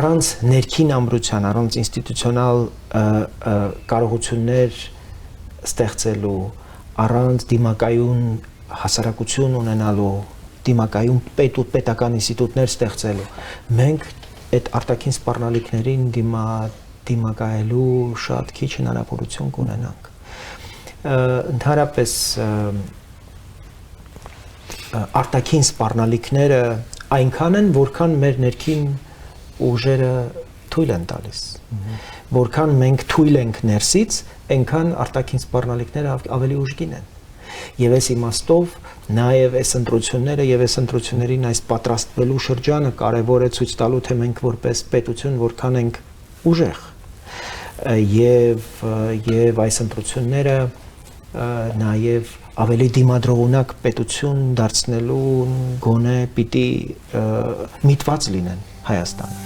առանց ներքին ամրության, առանց ինստիտուցիոնալ կարողություններ ստեղծելու, առանց դիմակայուն հասարակություն ունենալու, դիմակայուն պետական ինստիտուտներ ստեղծելու, մենք այդ արտաքին սպառնալիքներին դիմակայելու շատ քիչ հնարավորություն կունենանք։ Ընդհանրապես արտաքին սպառնալիքները այնքան են, որքան մեր ներքին ուժերը թույլ են տալիս։ Որքան մենք թույլ ենք ներսից, այնքան արտաքին սպառնալիքները ավելի ուժգին են։ Եվ այս իմաստով նաև այս ընտրությունները եւ այս ընտրություններին այս պատրաստվելու շրջանը կարևոր է ցույց տալու, թե մենք որպես պետություն որքան ենք ուժեղ։ Եվ այս ընտրությունները նաև ավելի դիմադրողունակ պետություն դարձնելու գոնե պիտի միտված լինեն Հայաստանը։